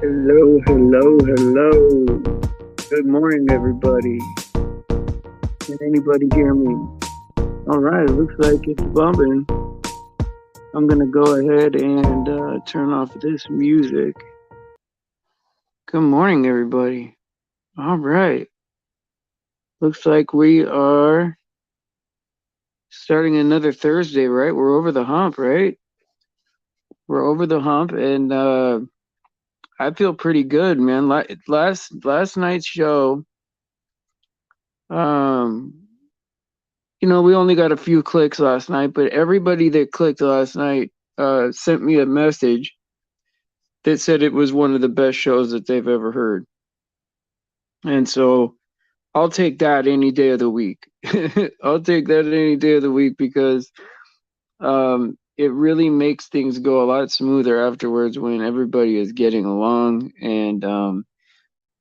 Hello, hello, hello. Good morning, everybody. Can anybody hear me? All right, looks like it's bumping. I'm gonna go ahead and turn off this music. Good morning, everybody. All right. Looks like we are starting another Thursday, right? We're over the hump, right? We're over the hump, and I feel pretty good, man. Last night's show, um, we only got a few clicks last night, but everybody that clicked last night sent me a message that said it was one of the best shows that they've ever heard. And so I'll take that any day of the week. I'll take that any day of the week because it really makes things go a lot smoother afterwards when everybody is getting along and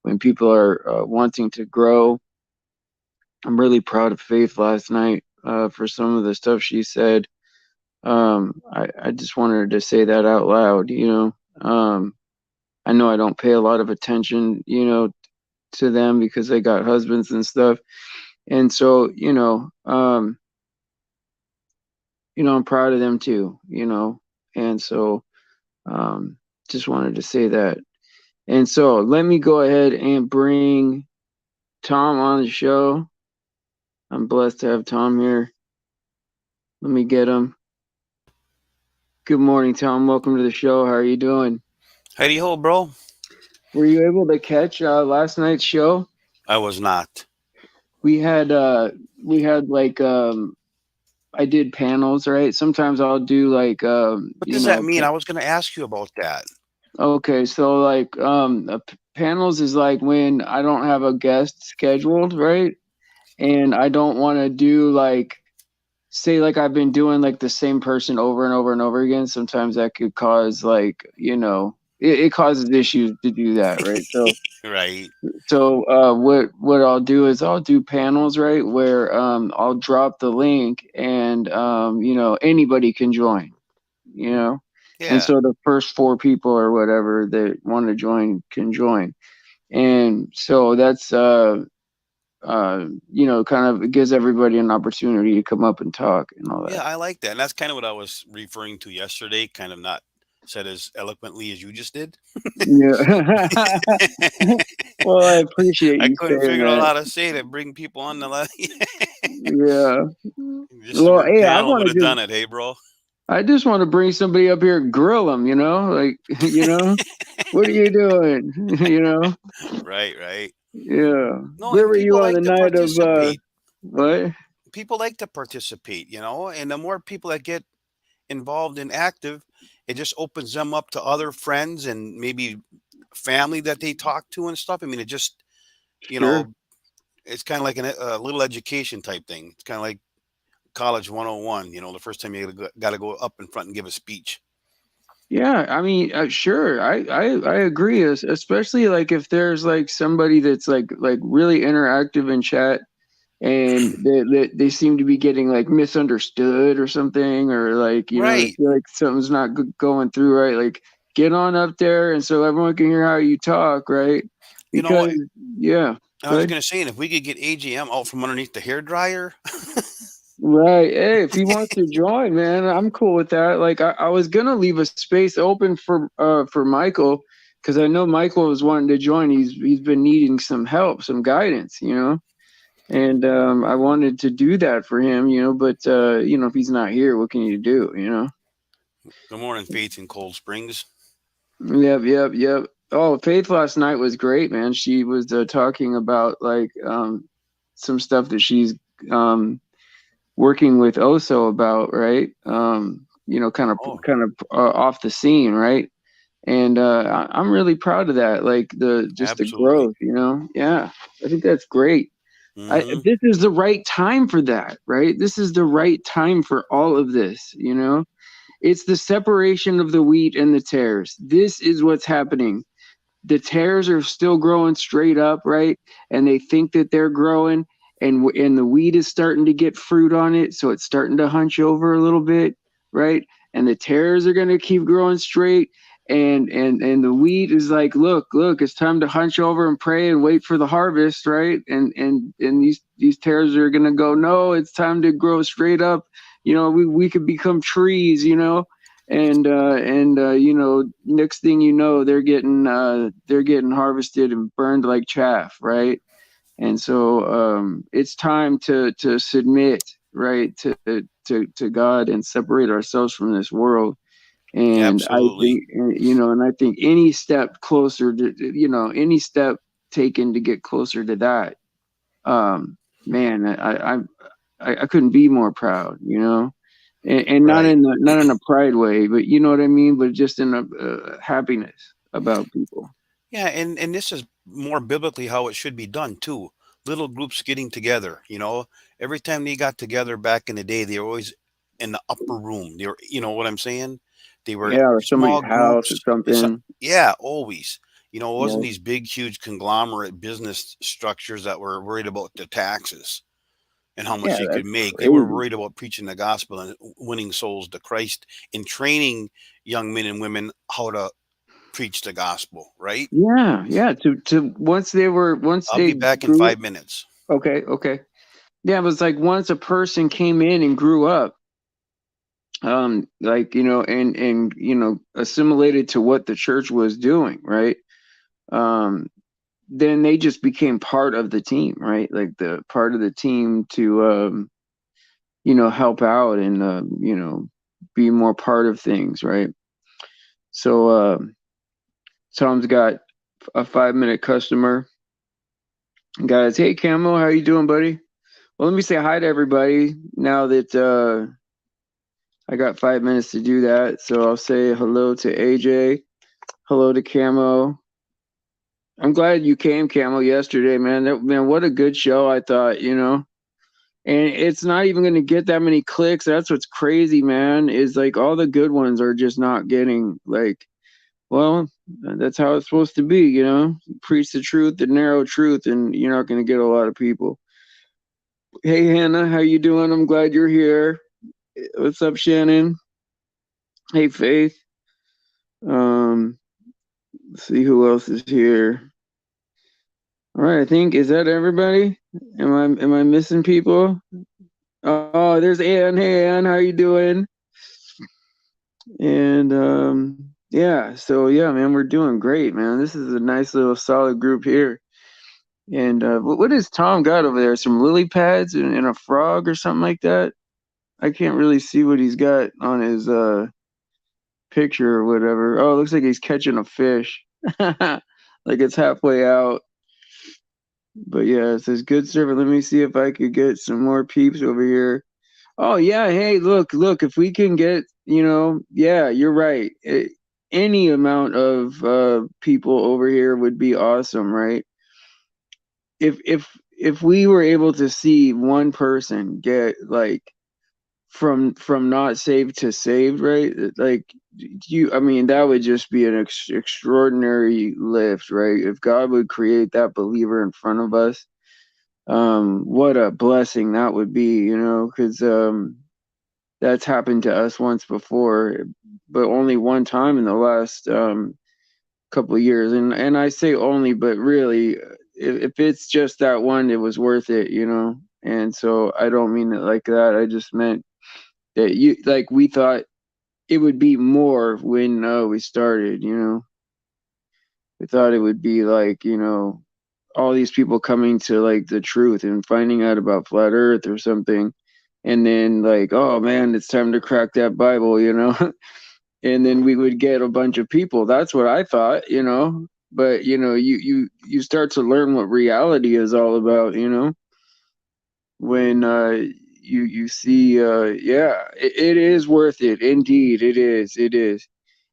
when people are wanting to grow. I'm really proud of Faith last night for some of the stuff she said. I just wanted to say that out loud, I know I don't pay a lot of attention, to them because they got husbands and stuff. And so, I'm proud of them too, and so just wanted to say that. And so let me go ahead and bring Tom on the show. I'm blessed to have Tom here. Let me get him. Good morning, Tom. Welcome to the show. How are you doing? Howdy ho, bro. Were you able to catch last night's show? I was not. We had like I did panels, right? Sometimes I'll do like What does that mean? I was going to ask you about that. okay, so like panels is like when I don't have a guest scheduled, right? And I don't want to do like say like I've been doing like the same person over and over and over again. Sometimes that could cause like, it causes issues to do that, right? So Right. what I'll do is I'll do panels, right, where I'll drop the link and anybody can join, you know. And Yeah. so the first four people or whatever that want to join can join. And so that's kind of gives everybody an opportunity to come up and talk and all Yeah, that. I like that. And that's kind of what I was referring to yesterday, kind of not said as eloquently as you just did. Yeah. Well, I appreciate I you couldn't saying figure out that. how to say it and bring people on the line. Yeah. Just Well, your hey, panel would have done it, hey, bro. I just want to bring somebody up here and grill them, like, what are you doing? Right, right. Yeah. No, Where and were you people on the like to night of, participate. what? People like to participate, and the more people that get involved and active, it just opens them up to other friends and maybe family that they talk to and stuff. I mean, it just, you Sure. know, it's kind of like a little education type thing. It's kind of like college 101, the first time you got to go up in front and give a speech. Yeah, I mean, sure. I agree, especially like if there's like somebody that's like really interactive in chat and they seem to be getting like misunderstood or something, or like they Right. feel like something's not going through, right? Like get on up there and so everyone can hear how you talk, right? You know what? Because yeah, I was good. going to say, and if we could get AGM out from underneath the hair dryer. Right. Hey, if he wants to join, man, I'm cool with that. Like I was gonna leave a space open for Michael because I know Michael was wanting to join. He's been needing some help, some guidance, and I wanted to do that for him, but if he's not here, what can you do? Good morning, Faith in Cold Springs. Yep. Oh, Faith last night was great, man. She was talking about like some stuff that she's um working with Oso about, right? Oh, Kind of off the scene, right? And I'm really proud of that, like the absolutely. growth, Yeah, I think that's great. Hmm. This is the right time for that, right? This is the right time for all of this. It's the separation of the wheat and the tares. This is what's happening. The tares are still growing straight up, right? And they think that they're growing, and the wheat is starting to get fruit on it, so it's starting to hunch over a little bit, right? And the tares are going to keep growing straight, and the wheat is like, look, it's time to hunch over and pray and wait for the harvest, right? And these tares are gonna go, no, it's time to grow straight up. We could become trees, and next thing you know, they're getting harvested and burned like chaff, right? And so it's time to submit, right, to God and separate ourselves from this world. And I Absolutely. think, and I think any step closer to, any step taken to get closer to that, man, I couldn't be more proud, and not Right. in a pride way, but you know what I mean, but just in a happiness about people. Yeah, and this is more biblically how it should be done too. Little groups getting together, Every time they got together back in the day, they were always in the upper room. They were, you know what I'm saying? They were Yeah, or somebody's small house or groups. something. Yeah, always. It wasn't Yeah, these big, huge conglomerate business structures that were worried about the taxes and how much yeah, they could that's make. They were crazy. worried about preaching the gospel and winning souls to Christ and training young men and women how to preach the gospel, right? Yeah, yeah. To once I'll be they back in grew. 5 minutes. Okay, okay. Yeah, it was like once a person came in and grew up, like and assimilated to what the church was doing, right? Um, then they just became part of the team, right? Like the part of the team to help out and be more part of things, right? So Tom's got a 5-minute customer. Guys, hey Camo, how you doing, buddy? Well, let me say hi to everybody now that I got 5 minutes to do that. So I'll say hello to AJ, hello to Camo. I'm glad you came, Camo, yesterday, man. Man, what a good show I thought, And it's not even going to get that many clicks. That's what's crazy, man. Is like all the good ones are just not getting like, well, that's how it's supposed to be, Preach the truth, the narrow truth, and you're not going to get a lot of people. Hey Hannah, how you doing? I'm glad you're here. What's up, Shannon? Hey Faith. Um, let's see who else is here. All right, I think is that everybody? Am I missing people? Oh, there's Ann. Hey Ann, how you doing? And yeah, so yeah, man, we're doing great, man. This is a nice little solid group here. And what has Tom got over there? Some lily pads and a frog or something like that? I can't really see what he's got on his picture or whatever. Oh, it looks like he's catching a fish. Like it's halfway out. But yeah, it says good servant. Let me see if I could get some more peeps over here. Oh yeah, hey, look, if we can get, yeah, you're right. Any amount of people over here would be awesome, right? If we were able to see one person get like from not saved to saved, right? Like I mean, that would just be an extraordinary lift, right? If God would create that believer in front of us, what a blessing that would be, because that's happened to us once before, but only one time in the last couple of years. And I say only, but really, if it's just that one, it was worth it, And so I don't mean it like that. I just meant that we thought it would be more when we started, We thought it would be like, all these people coming to like the truth and finding out about flat earth or something, and then like, oh man, it's time to crack that Bible, and then we would get a bunch of people. That's what I thought, but you start to learn what reality is all about, when you see yeah, it is worth it. Indeed, it is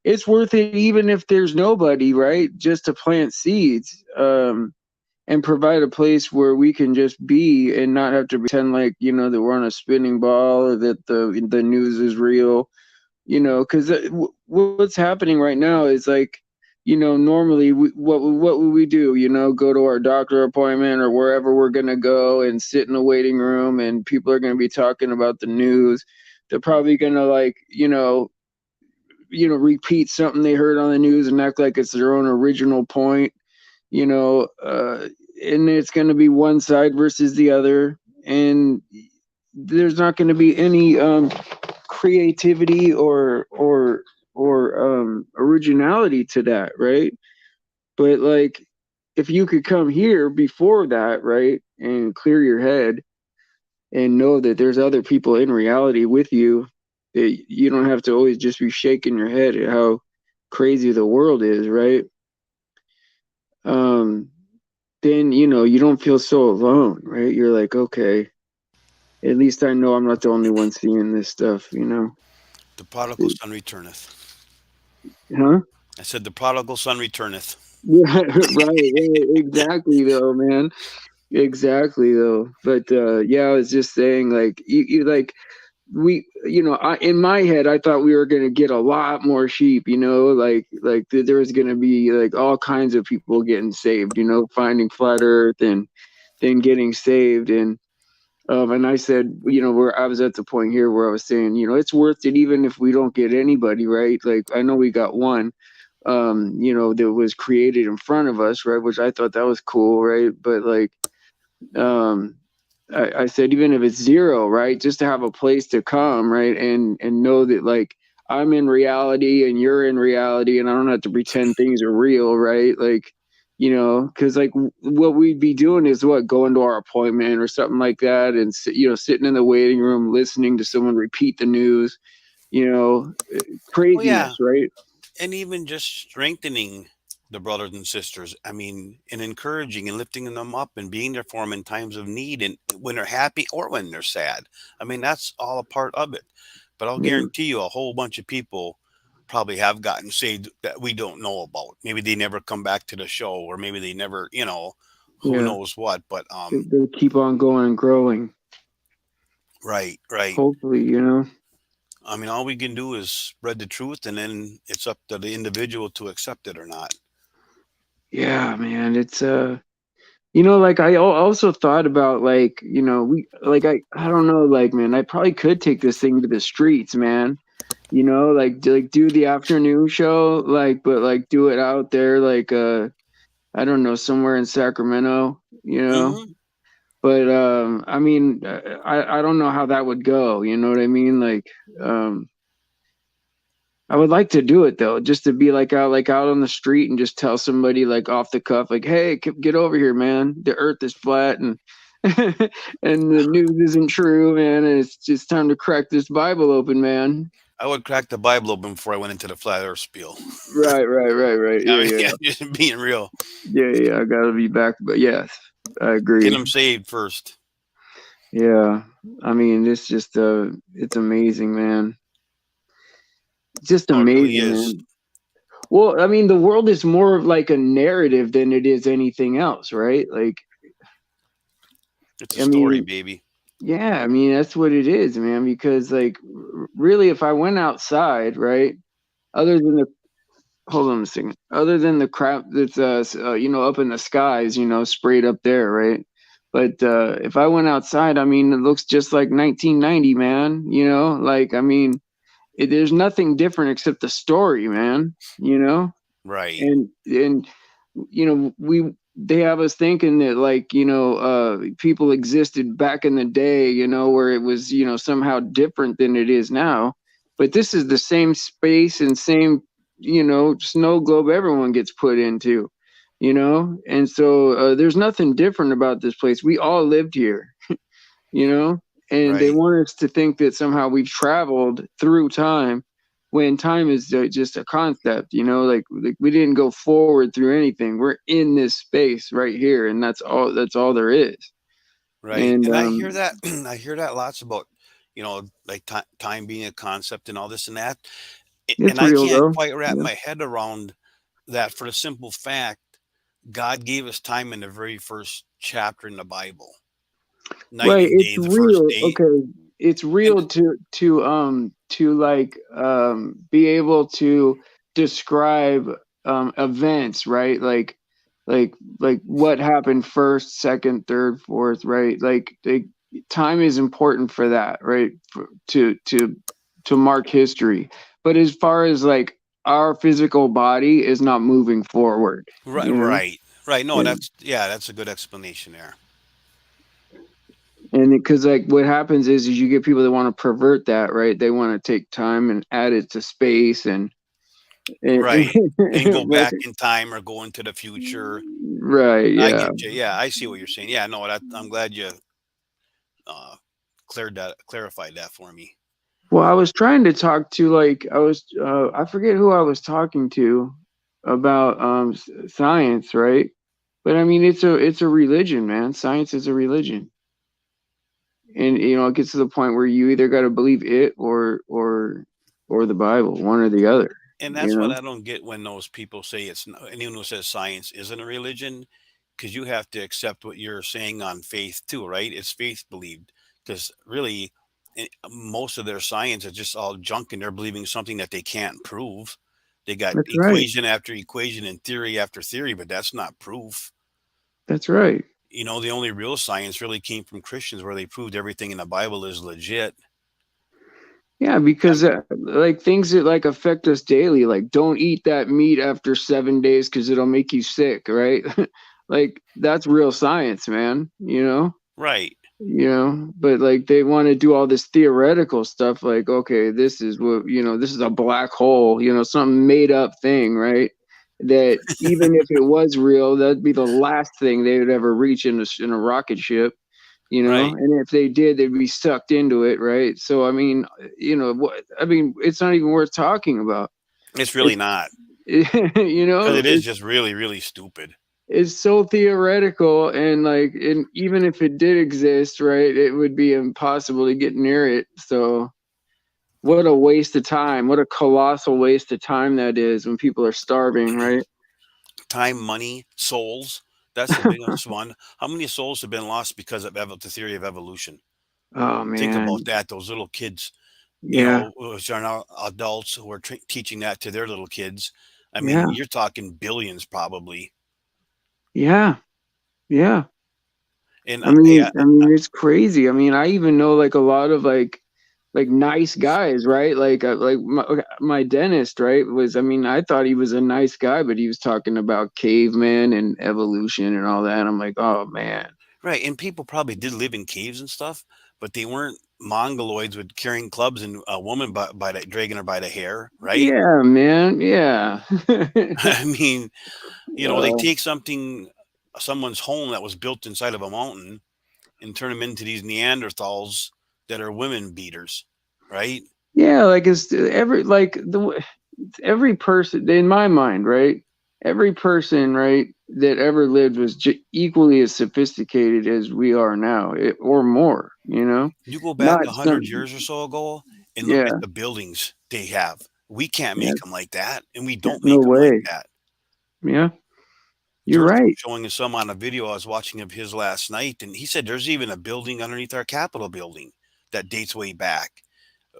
it's worth it even if there's nobody, right? Just to plant seeds, and provide a place where we can just be and not have to pretend like, that we're on a spinning ball or that the news is real, because what's happening right now is like, normally what would we do? Go to our doctor appointment or wherever we're gonna go and sit in a waiting room, and people are gonna be talking about the news. They're probably gonna like, repeat something they heard on the news and act like it's their own original point, and it's going to be one side versus the other, and there's not going to be any creativity or originality to that, right? But like, if you could come here before that, right, and clear your head and know that there's other people in reality with you, that you don't have to always just be shaking your head at how crazy the world is, right? um then you don't feel so alone, right? You're like, okay, at least I know I'm not the only one seeing this stuff. The prodigal son returneth. Huh? I said, the prodigal son returneth. Yeah, right, exactly though, man. Exactly though. But yeah, I was just saying, like, you like, we in my head I thought we were going to get a lot more sheep, like there was going to be like all kinds of people getting saved, finding flat earth and then getting saved. And I said, where I was at the point here where I was saying, it's worth it even if we don't get anybody, right? Like, I know we got one that was created in front of us, right? Which I thought that was cool, right? But like, um I said, even if it's zero, right, just to have a place to come, right, and know that, like, I'm in reality and you're in reality, and I don't have to pretend things are real, right? Like, because like what we'd be doing is what, going to our appointment or something like that, and sitting in the waiting room listening to someone repeat the news, you know, Oh yeah, craziness, right? and even just strengthening the brothers and sisters. I mean, and encouraging and lifting them up and being there for them in times of need and when they're happy or when they're sad. I mean, that's all a part of it. But I'll Yeah, guarantee you, a whole bunch of people probably have gotten saved that we don't know about. Maybe they never come back to the show, or maybe they never, who yeah. knows what. But They keep on going and growing, right, right. hopefully. I mean, all we can do is spread the truth, and then it's up to the individual to accept it or not. Yeah, man, it's like, I also thought about, like, we, like, I don't know, like, man, I probably could take this thing to the streets, man. Like do the afternoon show, like, but like do it out there, like, I don't know, somewhere in Sacramento. Hmm. But I mean, I don't know how that would go. You know what I mean? Like, um, I would like to do it though, just to be like out on the street and just tell somebody, like, off the cuff, like, hey, get over here, man. The earth is flat, and and the news isn't true, man. And it's just time to crack this Bible open, man. I would crack the Bible open before I went into the flat Earth spiel. Right, right, right, right. I Yeah, mean, yeah, yeah, just being real. yeah, yeah. I gotta be back, but yes, I Get agree. them saved first. Yeah, I mean, it's amazing, man. Just Oh, it really amazing, is. man. Well, I mean, the world is more of like a narrative than it is anything else, right? Like, It's a I story, mean, baby. yeah, I mean, that's what it is, man. Because, like, really, if I went outside, right, other than the hold on a second, other than the crap that's up in the skies, sprayed up there, right? But if I went outside, I mean, it looks just like 1990, man. Like, I mean, there's nothing different except the story, man. Right, And we they have us thinking that, like, people existed back in the day, where it was, somehow different than it is now. But this is the same space and same, snow globe everyone gets put into, and so there's nothing different about this place. We all lived here, you know, and they right, want us to think that somehow we've traveled through time, when time is just a concept, like we didn't go forward through anything. We're in this space right here, and that's all there is. right. And And I hear that. I hear that lots about, like time being a concept and all this and that. And it's I real can't though. quite wrap Yeah. my head around that for the simple fact God gave us time in the very first chapter in the Bible, night Right, and it's day, the first real. day. Okay, it's And real to like be able to describe events, right? Like what happened first, second, third, fourth, right? Like time is important for that, right? To mark history. but as far as like our physical body is not moving forward, Right, you know? right, right. No, Yeah. that's a good explanation there. And because like what happens is you get people that want to pervert that, right? They want to take time and add it to space and Right, and go but back in time or go into the future. right, I yeah. get you. Yeah, I see what you're saying. Yeah, no, I'm glad you uh, clarified that for me. Well, I was trying to talk to like I forget who I was talking to about science, right? But I mean it's a religion, man. Science is a religion. And it gets to the point where you either got to believe it or the Bible, one or the other, And you that's what know? I don't get when those people say anyone who says science isn't a religion, because you have to accept what you're saying on faith too, right? It's faith believed, because really, most of their science is just all junk, and they're believing something that they can't prove. They got That's right. equation after equation and theory after theory, but that's not proof. That's right. The only real science really came from Christians, where they proved everything in the Bible is legit. Yeah, because like things that like affect us daily, like don't eat that meat after 7 days because it'll make you sick, right? Like that's real science, man, you know? Right. But like they want to do all this theoretical stuff, like, okay, this is this is a black hole, some made up thing, right? That even if it was real, that'd be the last thing they would ever reach in a rocket ship. Right. And if they did, they'd be sucked into it, right? So I mean, what I mean, it's not even worth talking about. It's really It's not, you because know, it is just really, really stupid. it's so theoretical, and like, and even if it did exist, right, it would be impossible to get near it. So what a waste of time! What a colossal waste of time that is when people are starving, right? Time, money, souls. That's the biggest one. How many souls have been lost because of the theory of evolution? Oh Think about man, that. Those little kids, yeah, which are now adults who are teaching that to their little kids. I mean, yeah, you're talking billions probably. yeah, yeah. And yeah, I mean, it's crazy. I mean, I even know like a lot of like nice guys, right? Like my dentist, right? I mean, I thought he was a nice guy, but he was talking about cavemen and evolution and all that. I'm like, oh man. right. And people probably did live in caves and stuff, but they weren't mongoloids with carrying clubs and a woman dragging her by the hair, right? Yeah, man. Yeah. I mean, they uh, take someone's home that was built inside of a mountain and turn them into these Neanderthals that are women beaters, right? yeah, like it's every person in my mind, right? Every person, right, that ever lived was equally as sophisticated as we are now, or more. You go back Not 100 some. years or so ago and look at Yeah, the buildings they have. We can't yeah. make them like that, and we There's don't no make them like way. that. Yeah, you're Church was right. showing us some on a video I was watching of his last night, and he said there's even a building underneath our Capitol building that dates way back.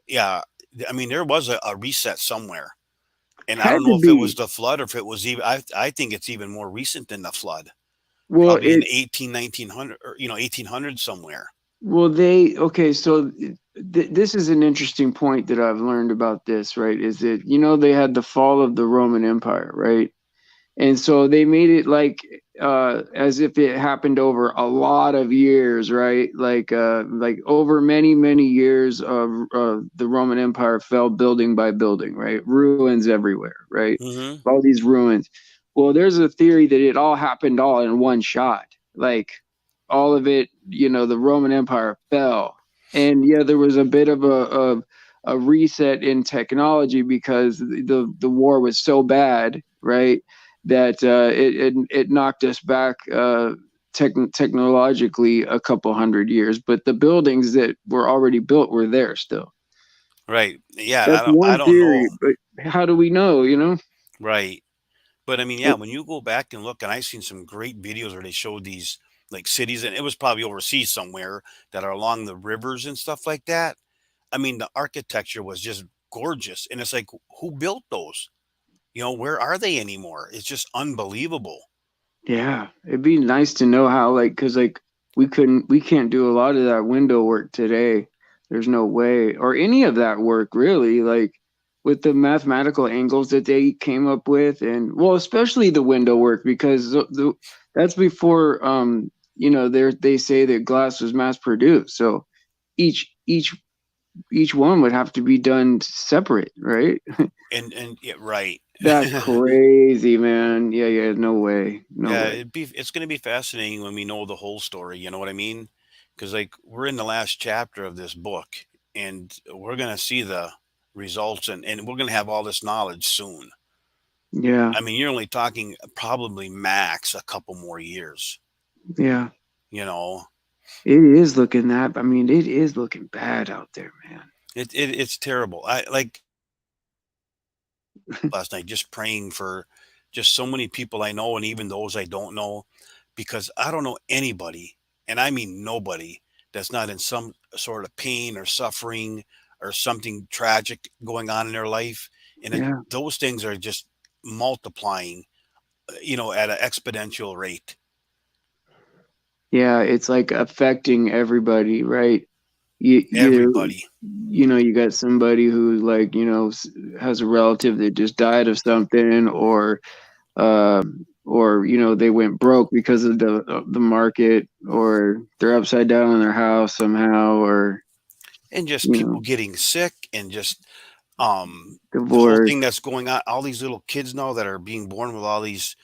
Yeah, I mean there was a reset somewhere, and I Had don't to know if it was be. the flood or if it was even. I think it's even more recent than the flood, Well, probably in 1900 or 1800 somewhere. they okay. So this is an interesting point that I've learned about this. Right? Is that they had the fall of the Roman Empire, right? And so they made it like as if it happened over a lot of years, right? Like over many years of the Roman Empire fell building by building, right? Ruins everywhere, right? Hmm. All these ruins. Well, there's a theory that it all happened all in one shot. Like all of it, the Roman Empire fell. And yeah, there was a bit of a reset in technology because the war was so bad, right? That it knocked us back technologically a couple hundred years, but the buildings that were already built were there still. Right. Yeah. That's I one don't know. theory, but how do we know? Right. But I mean, yeah, It, when you go back and look, and I've seen some great videos where they showed these like cities, and it was probably overseas somewhere that are along the rivers and stuff like that. I mean, the architecture was just gorgeous. And it's like, who built those? Where are they anymore? It's just unbelievable. yeah, it'd be nice to know how, like, because like we can't do a lot of that window work today. There's no way, or any of that work really. Like, with the mathematical angles that they came up with, and well, especially the window work, because that's before they say that glass was mass produced. So each each each one would have to be done separate, right? And yeah, right. That's crazy, man. Yeah, yeah, no way. No Yeah, way. it's going to be fascinating when we know the whole story, you know what I mean? Because like we're in the last chapter of this book, and we're going to see the results, and we're going to have all this knowledge soon. Yeah, I mean, you're only talking probably max a couple more years, yeah. you know. It is looking that. I mean, it is looking bad out there, man. It's terrible. I like last night just praying for just so many people I know and even those I don't know, because I don't know anybody, and I mean nobody, that's not in some sort of pain or suffering or something tragic going on in their life. And Yeah, those things are just multiplying, at an exponential rate. yeah. It's like affecting everybody, right? You either Everybody. you got somebody who like has a relative that just died of something, or they went broke because of the market, or they're upside down in their house somehow, or And just you know people getting sick, and just the whole divorce. thing that's going on, all these little kids now that are being born with all these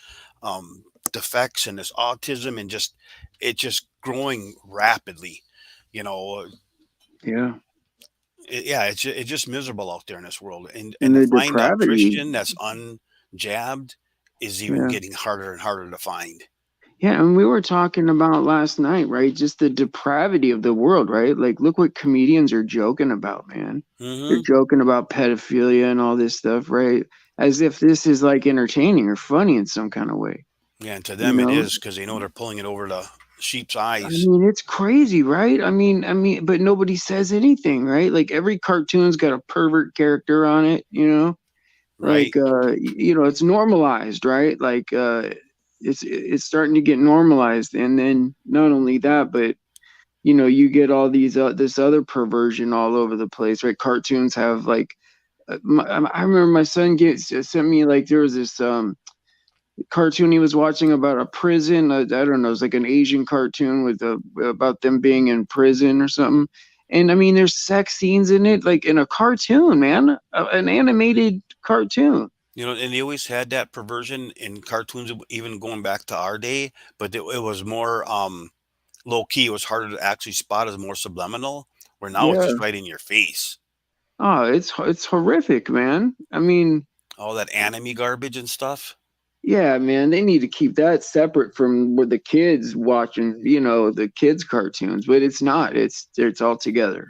defects and this autism, and just it just growing rapidly, you know. Yeah, Yeah, it's just miserable out there in this world, and and to the find a depravity. Christian that's unjabbed is even Yeah. getting harder and harder to find. Yeah, and we were talking about last night, right? Just the depravity of the world, right? Like, look what comedians are joking about, man. They're Hmm. joking about pedophilia and all this stuff, right? As if this is like entertaining or funny in some kind of way, Yeah, and to you them it know? is, because they know they're pulling it over the sheep's I eyes. mean, it's crazy, right? But nobody says anything, right? Like every cartoon's got a pervert character on it, Right. it's normalized, right? Like it's starting to get normalized, and then not only that, but you get all these this other perversion all over the place, right? Cartoons have like I remember my son sent me, like, there was this cartoon he was watching about a prison. I don't know, it's like an Asian cartoon with about them being in prison or something. And I mean, there's sex scenes in it, like in a cartoon, man, an animated cartoon. And they always had that perversion in cartoons, even going back to our day, but it was more low key. It was harder to actually spot, as more subliminal. Where now it's Yeah. just right in your face. Oh, it's horrific, man. I mean, All that anime garbage and stuff. yeah, man, they need to keep that separate from what the kids watching, the kids cartoons, but it's not. It's all together.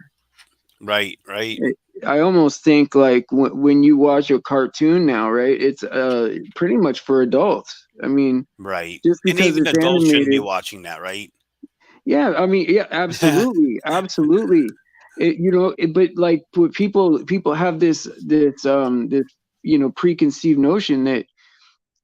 Right, right, I almost think like when you watch a cartoon now, right? It's pretty much for adults. I mean, right. just And because even it's adults shouldn't be animated. watching that, right? Yeah, I mean, yeah, absolutely, absolutely. But like, but people have this preconceived notion that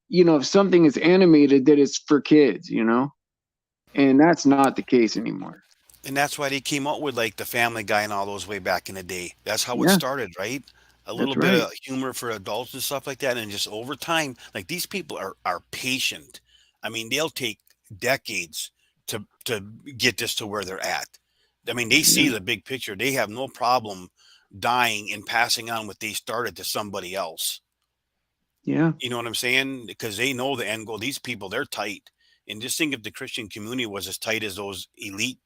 if something is animated, that it's for kids, and that's not the case anymore. And that's why they came out with like the Family Guy and all those way back in the day. That's how it Yeah, started, right? A little that's bit right. of humor for adults and stuff like that, and just over time, like these people are patient. I mean, they'll take decades to get this to where they're at. I mean, they see Yeah, the big picture. They have no problem dying and passing on what they started to somebody else. yeah. You know what I'm saying? Because they know the end goal. These people, they're tight. And just think if the Christian community was as tight as those elite.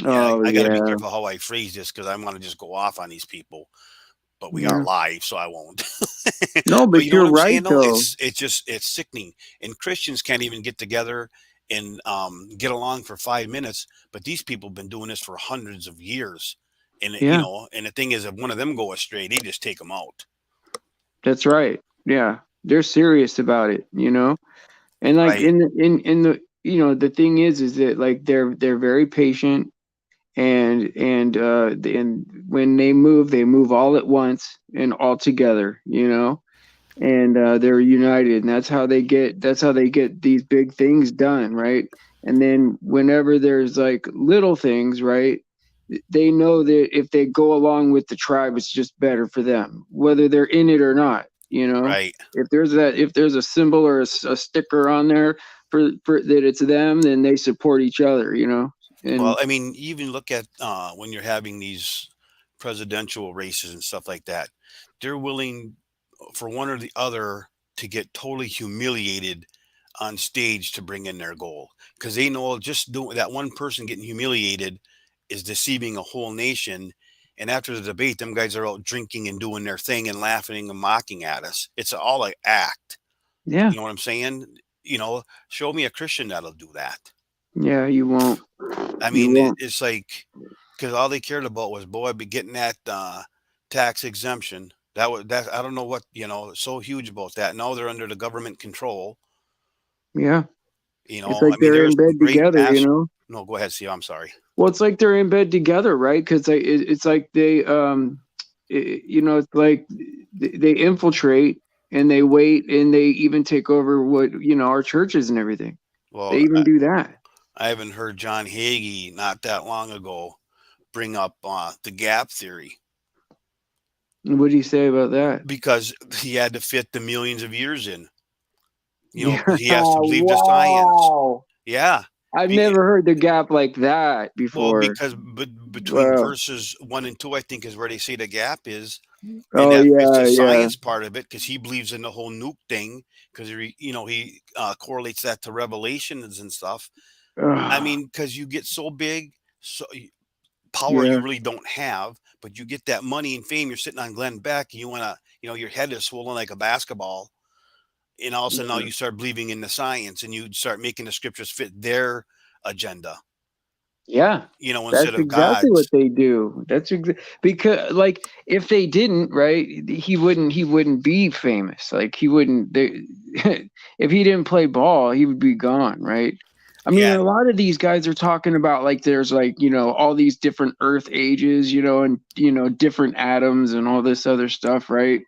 Yeah, Oh I got to be yeah, careful how I phrase this, because I want to just go off on these people, but we are yeah. live, so I won't. No, But but you know you're what I'm right saying? Though though. it's sickening, and Christians can't even get together and get along for 5 minutes. But these people have been doing this for hundreds of years, and Yeah, and the thing is, if one of them go astray, they just take them out. that's right. Yeah, they're serious about it. And like Right, the thing is that like they're very patient, and when they move all at once and all together. And they're united, and that's how they get these big things done, right? And then whenever there's like little things, right? they know that if they go along with the tribe, it's just better for them, whether they're in it or not. You know, Right. if there's a symbol or a sticker on there for that it's them, then they support each other. You know, Well, and I mean, you even look at when you're having these presidential races and stuff like that, they're willing for one or the other to get totally humiliated on stage to bring in their goal because they know just doing that one person getting humiliated is deceiving a whole nation. And after the debate, them guys are out drinking and doing their thing and laughing and mocking at us. It's all an act. yeah, You know what I'm saying? Show me a Christian that'll do that. yeah, you won't, I you mean, won't. it's like because all they cared about was boy, be getting that tax exemption. That I don't know what so huge about that. Now they're under the government control. Yeah, it's I like mean, they're there are in some bed great together. You pastors. know. No, go ahead, see. I'm sorry. Well, it's like they're in bed together, right? Because it's like they, you know, it's like they infiltrate and they wait and they even take over what our churches and everything. They Well, even do that. I haven't heard John Hagee not that long ago bring up the gap theory What do you say about that? because he had to fit the millions of years in. Yeah. Because he has to believe the science. Wow. Yeah. I've Be- never heard the gap like that Well, before. because between Wow. verses 1 and 2, I think is where they say the gap is, and Oh that fits the yeah, yeah. science part of it because he believes in the whole nuke thing because he correlates that to revelations and stuff. I Ugh. mean, because you get so big, so power Yeah. you really don't have, but you get that money and fame. You're sitting on Glenn Beck, and you want to, your head is swollen like a basketball, and all of a sudden now Yeah. you start believing in the science and you start making the scriptures fit their agenda, Yeah. That's instead of exactly what God's. they do. Because like if they didn't, right, he wouldn't be famous. Like he wouldn't if he didn't play ball, he would be gone, right? I mean, Yeah, a lot of these guys are talking about like there's like, all these different earth ages, and different atoms and all this other stuff, right?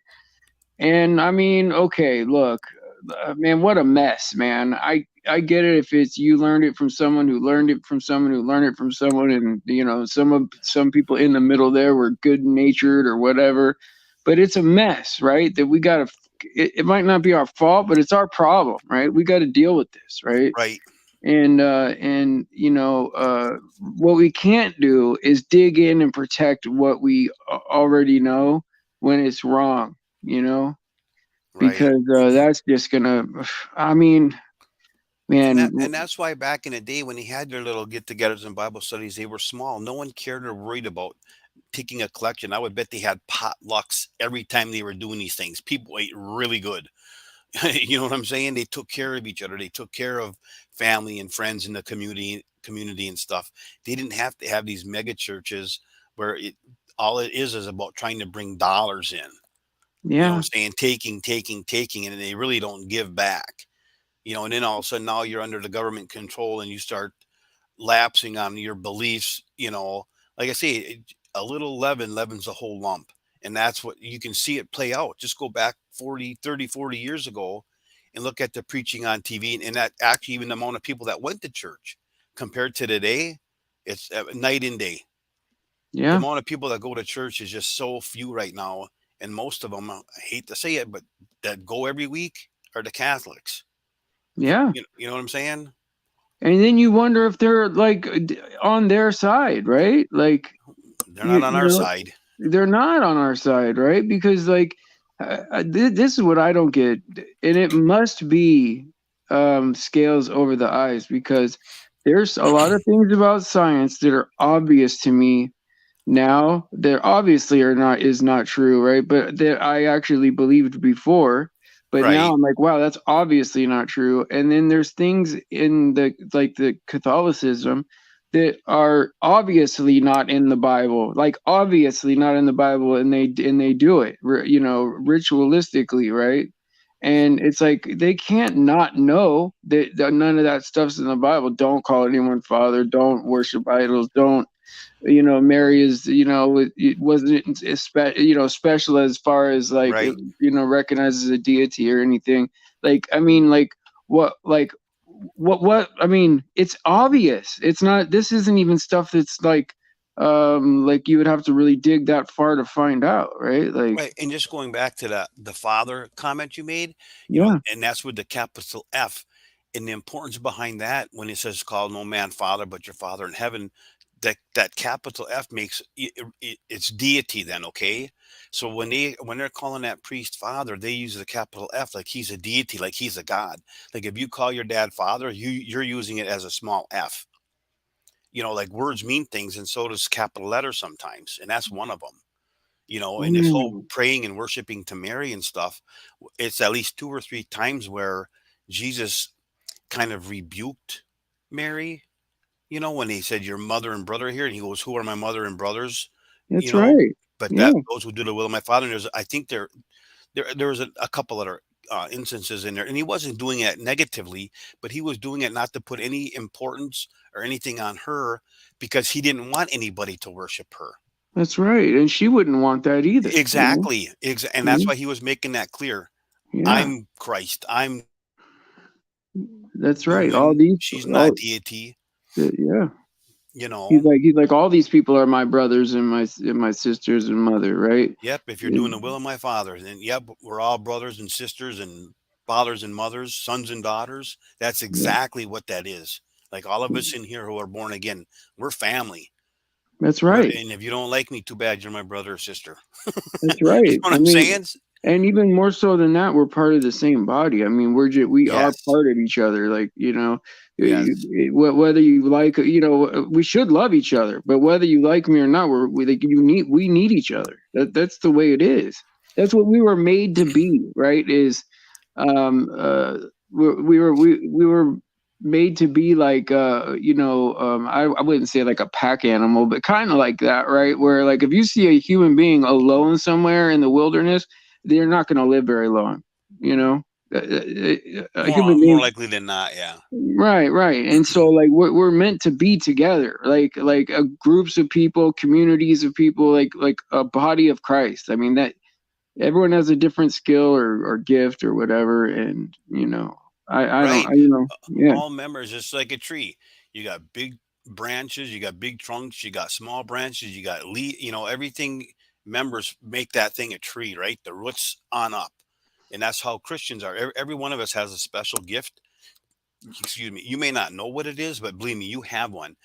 And I mean, okay, look, man, what a mess, man. I get it if it's you learned it from someone who learned it from someone who learned it from someone, and some people in the middle there were good natured or whatever, but it's a mess, right? That we got to. It might not be our fault, but it's our problem, right? We got to deal with this, right? right. And what we can't do is dig in and protect what we already know when it's wrong, you know Right. because that's just gonna. I mean, And man, that's why back in the day when they had their little get-togethers and Bible studies, they were small. No one cared or worried about taking a collection. I would bet they had potlucks every time they were doing these things. People ate really good. You know what I'm saying? They took care of each other. They took care of family and friends in the community and stuff. They didn't have to have these mega churches where all it is about trying to bring dollars in. You know what I'm yeah, saying? Taking, and they really don't give back. And then all of a sudden now you're under the government control and you start lapsing on your beliefs. Like I say, a little leaven leavens a whole lump. And that's what you can see it play out. Just go back 40 years ago and look at the preaching on TV and that actually even the amount of people that went to church compared to today, it's night and day. The yeah, amount of people that go to church is just so few right now. And most of them, I hate to say it, but that go every week are the Catholics. yeah. You know what I'm saying? And then you wonder if they're like on their side, right? Like They're you, not on you our know, side. they're not on our side, right? Because like this is what I don't get, and it must be scales over the eyes because there's a lot of things about science that are obvious to me now that obviously are not is not true, right? But that I actually believed before. But now Right. I'm like, wow, that's obviously not true. And then there's things in the Catholicism that are obviously not in the Bible, like obviously not in the Bible, and they do it, ritualistically, right? And it's like they can't not know that none of that stuff's in the Bible. Don't call anyone father. Don't worship idols. Don't Mary is it wasn't special as far as like Right. recognized as a deity or anything. Like I mean, what I mean, it's obvious. It's not. This isn't even stuff that's like like you would have to really dig that far to find out, right? Like, Right, and just going back to the father comment you made, yeah, and that's with the capital F, and the importance behind that when it says, "Call no man father, but your Father in heaven," that capital F makes it's deity then, okay? So when they're calling that priest father, they use the capital F like he's a deity, like he's a god. Like if you call your dad father, you're using it as a small f. Like words mean things, and so does capital letters sometimes, and that's one of them. And this whole mm, praying and worshiping to Mary and stuff, it's at least two or three times where Jesus kind of rebuked Mary, when he said, "Your mother and brother are here," and he goes, "Who are my mother and brothers?" You that's know, right. but Yeah, that those who do the will of my Father. And I think there was a couple other instances in there, and he wasn't doing it negatively, but he was doing it not to put any importance or anything on her because he didn't want anybody to worship her. that's right. And she wouldn't want that either, Exactly. And that's Mhm. why he was making that clear. Yeah, I'm Christ. I'm that's right. All human. these, She's all, not deity, yeah. you know. He's like all these people are my brothers and my sisters and mother, right? Yep, if you're Yeah, doing the will of my Father, then yep, we're all brothers and sisters and fathers and mothers, sons and daughters. That's yeah, exactly what that is. Like all of us in here who are born again, we're family. that's right. And if you don't like me, too bad, you're my brother or sister. That's You right. know what I I'm mean, saying? and even more so than that, we're part of the same body. I mean, we are Yes. part of each other. Like, Yes. whether you like, we should love each other. But whether you like me or not, we need each other. That's the way it is. That's what we were made to be, right? Is um uh we were made to be like I wouldn't say like a pack animal, but kind of like that, right? Where like if you see a human being alone somewhere in the wilderness, they're not going to live very long, you know. A human More being, likely than not, yeah. right. And so like we're meant to be together, like groups of people, communities of people, like a body of Christ. I mean, that everyone has a different skill or gift or whatever, and I don't, Right. yeah, All members, just like a tree. You got big branches, you got big trunks, you got small branches, you got everything. Members make that thing a tree, right? The roots on up. And that's how Christians are. Every one of us has a special gift. Excuse me. You may not know what it is, but believe me, you have one.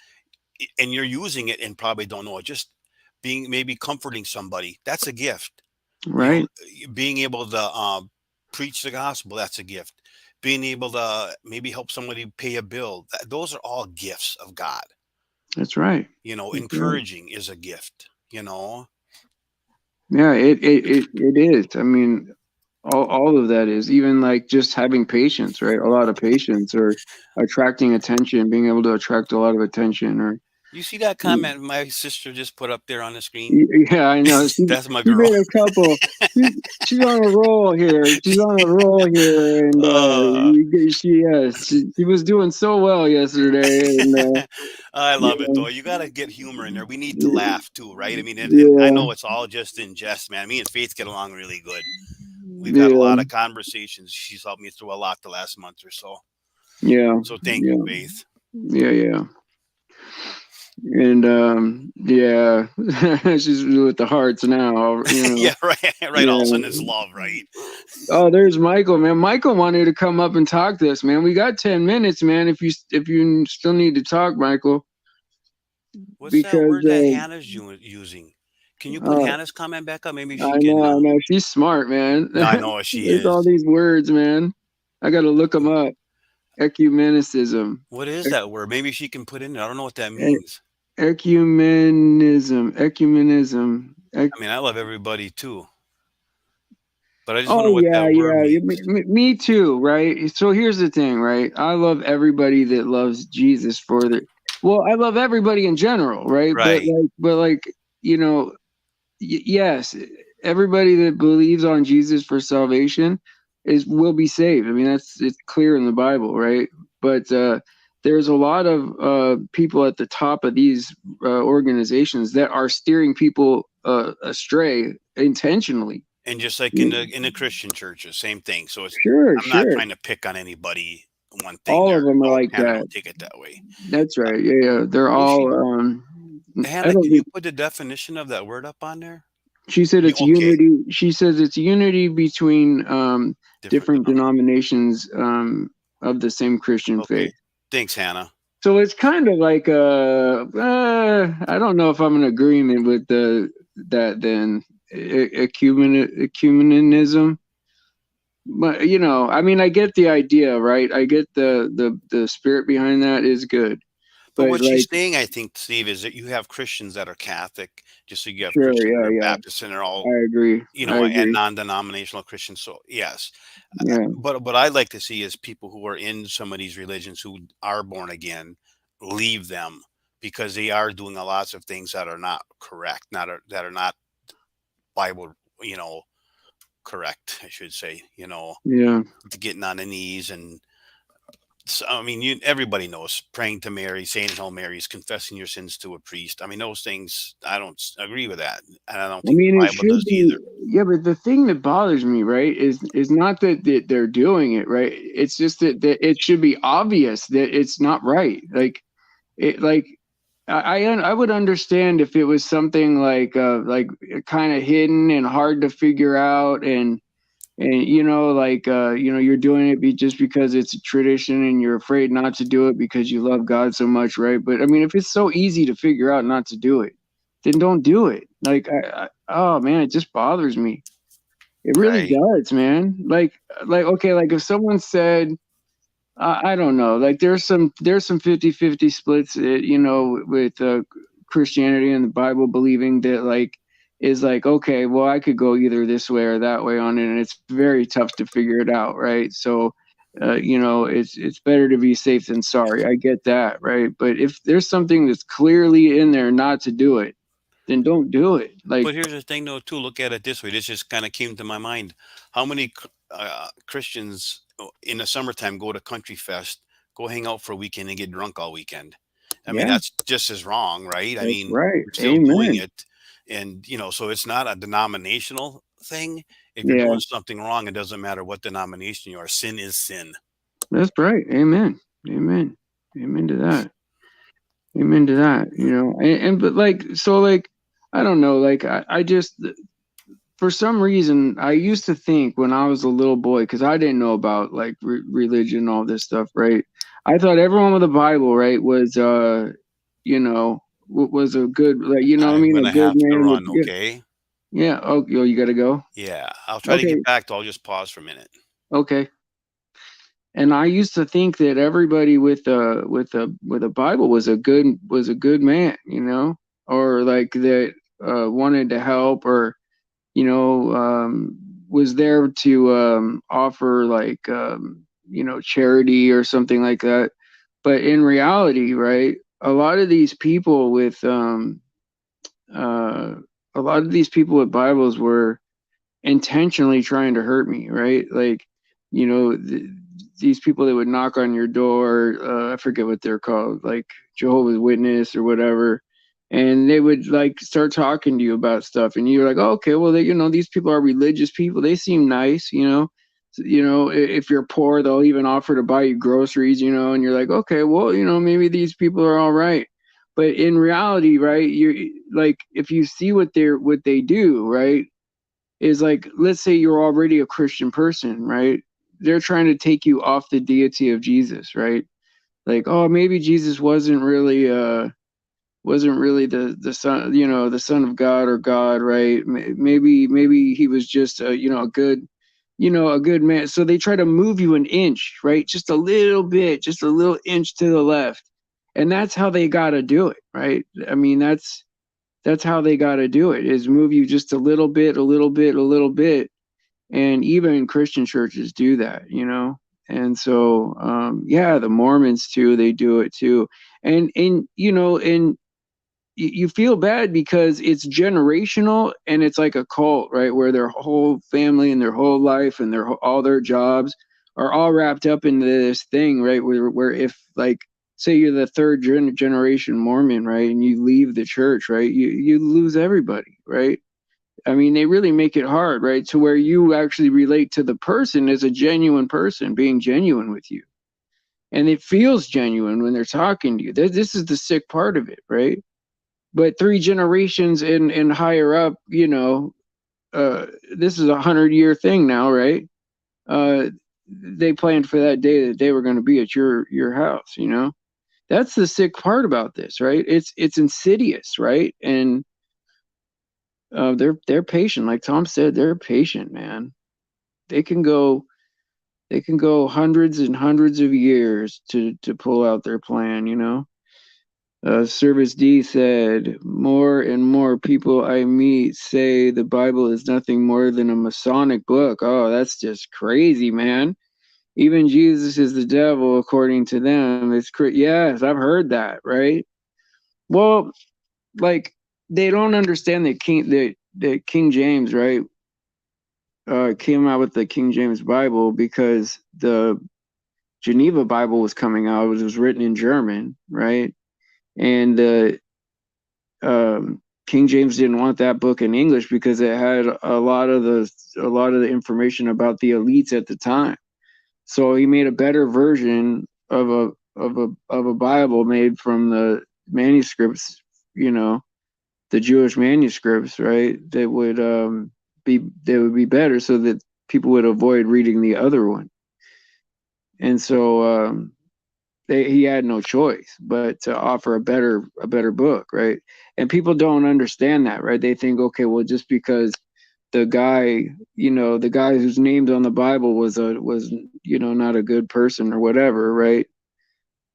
And you're using it and probably don't know it. Just being maybe comforting somebody, that's a gift. right, Being able to preach the gospel, that's a gift. Being able to maybe help somebody pay a bill, those are all gifts of God. that's right, that's right. Encouraging is a gift. Yeah, it is. I mean, all of that is, even like just having patience, right? A lot of patience, or attracting attention, being able to attract a lot of attention, or You see that mm, comment my sister just put up there on the screen? yeah, I know. She That's my she girl. made a couple. She, she's on a roll here. She's on a roll here, and uh, she was doing so well yesterday, and I love it yeah, though. You got to get humor in there. We need to laugh too, right? I mean, and I yeah, know it's all just in jest, man. Me and Faith get along really good. We've had a lot yeah, of conversations. She's helped me through a lot the last month or so. yeah, So thank you, yeah, Faith. yeah. And yeah, she's with the hearts now, Yeah, right, right. All of a sudden, it's Yeah. love, right? Oh, there's Michael, man. Michael wanted to come up and talk to us, man. We got 10 minutes, man. If you still need to talk, Michael, What's that because word that Hannah's using? Can you put uh, Hannah's comment back up? Maybe she I can. know, I know. She's smart, man. I know she There's all is. these words, man. I got to look them up. Ecumenicism. What is that word? Maybe she can put in there. I don't know what that E- means. Ecumenism. I mean, I love everybody too, but I just want to know Oh what yeah, that word yeah. means. Me too, right? So here's the thing, right? I love everybody that loves Jesus for the. Well, I love everybody in general, right? Right. But like, you know, yes, everybody that believes on Jesus for salvation will be saved. I mean, it's clear in the Bible, right? But there's a lot of people at the top of these organizations that are steering people astray intentionally. And just like in the Christian churches, same thing. So Sure, I'm not sure. trying to pick on anybody one thing All there. of them are So like Hannah, that. don't take it that way. That's right. Yeah, yeah. They're Who is all she? I Hannah, don't can you think put the definition of that word up on there? she said it's Okay, unity. She says it's unity between different different denomination. denominations of the same Christian Okay, faith. thanks, Hannah. So it's kind of like I don't know if I'm in agreement with that then ecumenism, but I mean, I get the idea, right? I get the spirit behind that is good, But but what she's like, saying, I think, Steve, is that you have Christians that are Catholic, just so you have sure, Christians that yeah, are yeah, Baptists, and they're all, I agree, I and agree, non-denominational Christians. So yes, yeah, but what I'd like to see is people who are in some of these religions who are born again, leave them because they are doing a lots of things that are not correct, that are not Bible, correct, I should say. yeah. Getting on the knees and so, I mean, everybody knows praying to Mary, saying Hail Marys, confessing your sins to a priest. I mean, those things I don't agree with that, and I don't I think mean, the it Bible should does be, either. yeah, but the thing that bothers me, right, is not that they're doing it right. It's just that it should be obvious that it's not right. Like I would understand if it was something like kind of hidden and hard to figure out, and you're doing it just because it's a tradition and you're afraid not to do it because you love God so much, right? But I mean, if it's so easy to figure out not to do it, then don't do it. Like, oh man, it just bothers me. It really Right. does, man. Like okay, like if someone said, I don't know, like there's some 50-50 splits, with Christianity and the Bible, believing that like is like, okay, well, I could go either this way or that way on it, and it's very tough to figure it out, right? So it's better to be safe than sorry. I get that, right? But if there's something that's clearly in there not to do it, then don't do it. Like, But here's the thing, though, too. Look at it this way. This just kind of came to my mind. How many Christians in the summertime go to Country Fest, go hang out for a weekend, and get drunk all weekend? I mean, yeah, that's just as wrong, right? I that's mean, right. you're still doing Amen. it, and so it's not a denominational thing. If you're Yeah, doing something wrong, it doesn't matter what denomination you are. Sin is sin. that's right. Amen. Amen. Amen to that. Amen to that. And but like, so like, I don't know, like I just, for some reason, I used to think when I was a little boy, because I didn't know about like religion, all this stuff, right? I thought everyone with a Bible, right, was was a good, like, what I I'm mean, a gonna good have to man with, run. yeah, Okay. yeah. Oh, you gotta go. Yeah, I'll try to Okay, get back to. I'll just pause for a minute. okay. And I used to think that everybody with a Bible was a good man, or like that wanted to help, or was there to offer like charity or something like that. But in reality, right, a lot of these people with uh, a lot of these people with Bibles were intentionally trying to hurt me, right? Like, these people that would knock on your door, I forget what they're called, like Jehovah's Witness or whatever, and they would like start talking to you about stuff, and you're like, oh, okay, well, these people are religious people. They seem nice, if you're poor, they'll even offer to buy you groceries, and you're like, okay, well, maybe these people are all right. But in reality, right, you like if you see what they do, right, is like, let's say you're already a Christian person, right? They're trying to take you off the deity of Jesus, right? Like, oh, maybe Jesus wasn't really the son, the son of God or God, right? Maybe he was just a good man. So they try to move you an inch, right? Just a little bit, just a little inch to the left. And that's how they got to do it, right? I mean, that's how they got to do it, is move you just a little bit, a little bit, a little bit. And even Christian churches do that, and so yeah, the Mormons too, they do it too. And you feel bad because it's generational, and it's like a cult, right, where their whole family and their whole life and all their jobs are all wrapped up into this thing, right, where if, like, say you're the third generation Mormon, right, and you leave the church, right, you lose everybody, right? I mean, they really make it hard, right, to where you actually relate to the person as a genuine person being genuine with you, and it feels genuine when they're talking to you. This is the sick part of it, right? but 3 generations and higher up, you know, this is 100-year thing now, right? They planned for that day that they were going to be at your house, you know. That's the sick part about this, right? It's insidious, right? And they're patient, like Tom said, they're patient, man. They can go hundreds and hundreds of years to pull out their plan, you know. Service D said, more and more people I meet say the Bible is nothing more than a Masonic book. Oh, that's just crazy, man. Even Jesus is the devil, according to them. Yes, I've heard that, right? Well, like they don't understand that King James, right? Came out with the King James Bible because the Geneva Bible was coming out. It was written in German, right? And the King James didn't want that book in English because it had a lot of the information about the elites at the time. So he made a better version of a Bible made from the manuscripts, you know, the Jewish manuscripts, right? That would be better, so that people would avoid reading the other one. And so he had no choice but to offer a better book, right? And people don't understand that, right? They think, okay, well, just because the guy, the guy who's named on the Bible was not a good person or whatever, right?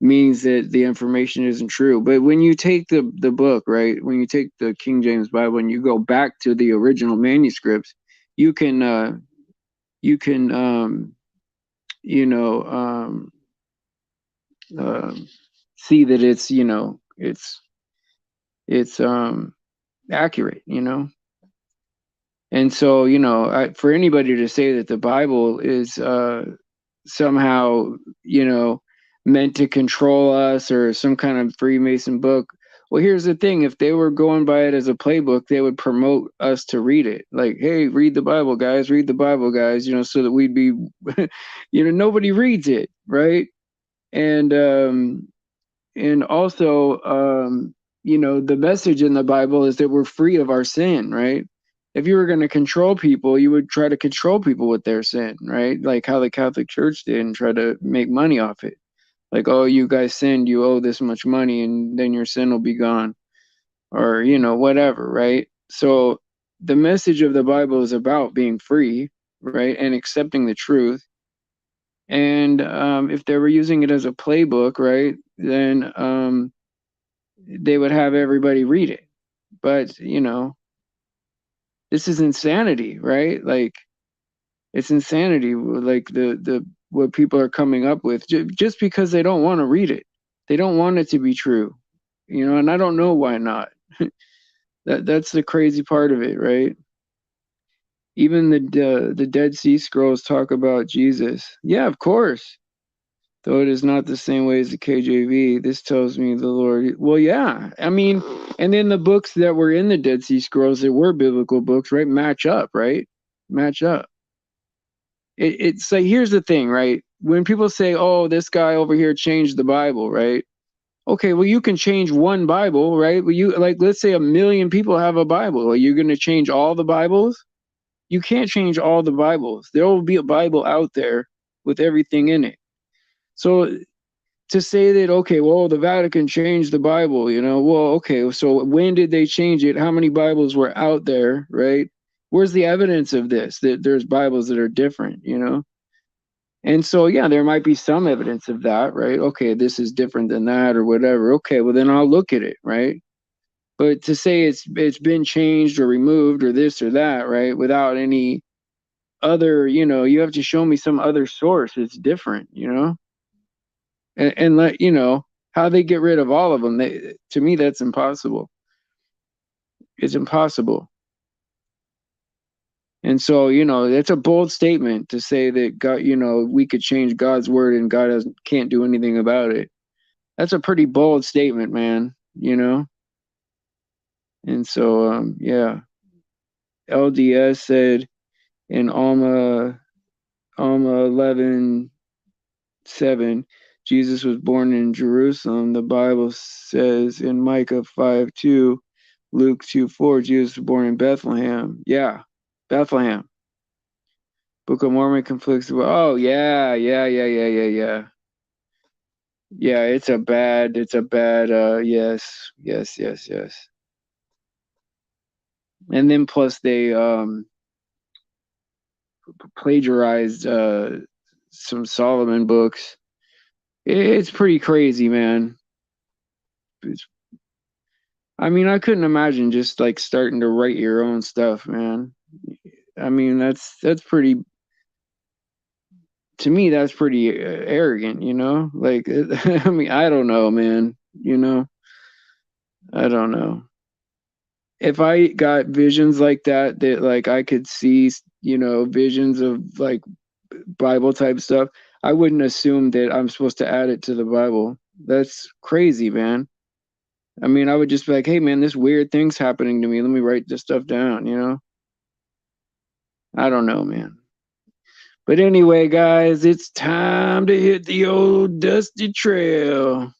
Means that the information isn't true. But when you take the book, right? When you take the King James Bible and you go back to the original manuscripts, you can you know see that it's accurate, you know. And so, for anybody to say that the Bible is somehow, meant to control us or some kind of Freemason book, well, here's the thing. If they were going by it as a playbook, they would promote us to read it. Like, hey, read the Bible, guys, so that we'd be, nobody reads it, right? And also, the message in the Bible is that we're free of our sin, right? If you were going to control people, you would try to control people with their sin, right? Like how the Catholic Church did, and try to make money off it. Like, oh, you guys sinned, you owe this much money, and then your sin will be gone, or whatever, right? So the message of the Bible is about being free, right, and accepting the truth. And if they were using it as a playbook, right, then they would have everybody read it. But this is insanity, right? Like, it's insanity, like the what people are coming up with, just because they don't want to read it. They don't want it to be true, and I don't know why not. That's the crazy part of it, right? Even the Dead Sea Scrolls talk about Jesus. Yeah, of course. Though it is not the same way as the KJV, this tells me the Lord. Well, yeah. I mean, and then the books that were in the Dead Sea Scrolls that were biblical books, right, match up, right? Match up. It's like, here's the thing, right? When people say, oh, this guy over here changed the Bible, right? Okay, well, you can change one Bible, right? Well, let's say 1 million people have a Bible. Are you going to change all the Bibles? You can't change all the Bibles. There will be a Bible out there with everything in it. So to say that, okay, well, the Vatican changed the Bible, well, okay, so when did they change it? How many Bibles were out there, right? Where's the evidence of this, that there's Bibles that are different, And so, yeah, there might be some evidence of that, right? Okay, this is different than that or whatever. Okay, well, then I'll look at it, right? But to say it's been changed or removed or this or that, right, without any other, you have to show me some other source. It's different, and let how they get rid of all of them. To me, that's impossible. It's impossible. And so, it's a bold statement to say that God, we could change God's word and God can't do anything about it. That's a pretty bold statement, man, And so, yeah. LDS said in Alma 11:7, Jesus was born in Jerusalem. The Bible says in Micah 5:2, Luke 2:4, Jesus was born in Bethlehem. Yeah, Bethlehem. Book of Mormon conflicts. Oh, yeah. Yeah, yes, yes. And then plus they plagiarized some Solomon books. It's pretty crazy, man. It's, I mean, I couldn't imagine just like starting to write your own stuff, man. I mean, that's pretty, to me, that's pretty arrogant, you know? Like, I mean, I don't know, man. You know, I don't know. If I got visions like that, that like I could see, you know, visions of like Bible type stuff, I wouldn't assume that I'm supposed to add it to the Bible. That's crazy, man. I mean, I would just be like, hey, man, this weird thing's happening to me. Let me write this stuff down, you know? I don't know, man. But anyway, guys, it's time to hit the old dusty trail.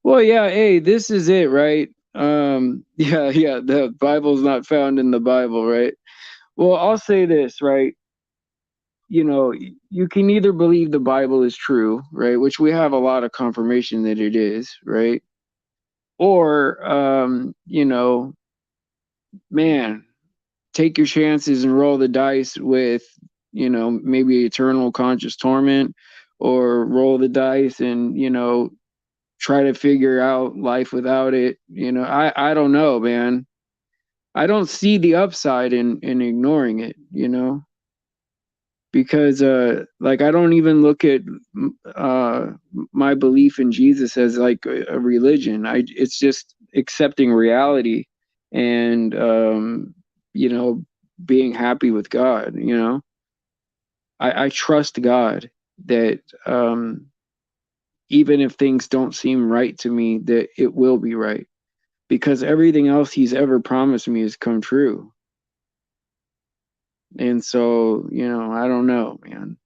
Well, yeah, hey, this is it, right? Yeah, the Bible's not found in the Bible, right? Well, I'll say this, right? You know, you can either believe the Bible is true, right? Which we have a lot of confirmation that it is, right? Or, you know, man, take your chances and roll the dice with, you know, maybe eternal conscious torment, or roll the dice and, you know, try to figure out life without it. You know, I don't know, man. I don't see the upside in ignoring it, you know, because like I don't even look at uh my belief in Jesus as like a religion. It's just accepting reality and you know, being happy with God, you know. I trust God that even if things don't seem right to me, that it will be right, because everything else he's ever promised me has come true. And so, you know, I don't know, man.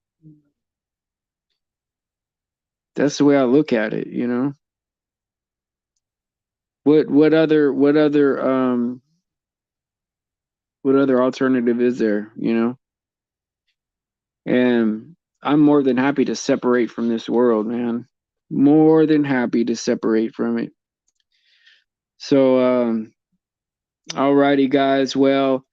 That's the way I look at it, you know. What what other alternative is there, you know? And I'm more than happy to separate from this world, man. More than happy to separate from it. So alrighty, guys. Well,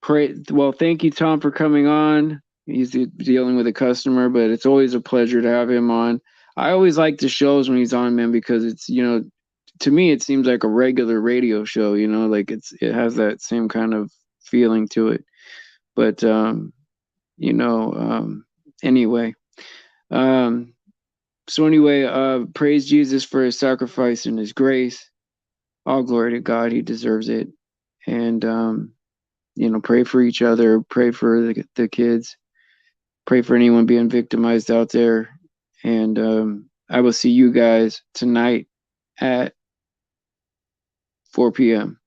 thank you, Tom, for coming on. He's dealing with a customer, but it's always a pleasure to have him on. I always like the shows when he's on, man, because it's, you know, to me it seems like a regular radio show, you know, like it has that same kind of feeling to it. But you know, anyway. Um so anyway, praise Jesus for his sacrifice and his grace. All glory to God, he deserves it. And you know, pray for each other, pray for the kids, pray for anyone being victimized out there. And I will see you guys tonight at 4 p.m.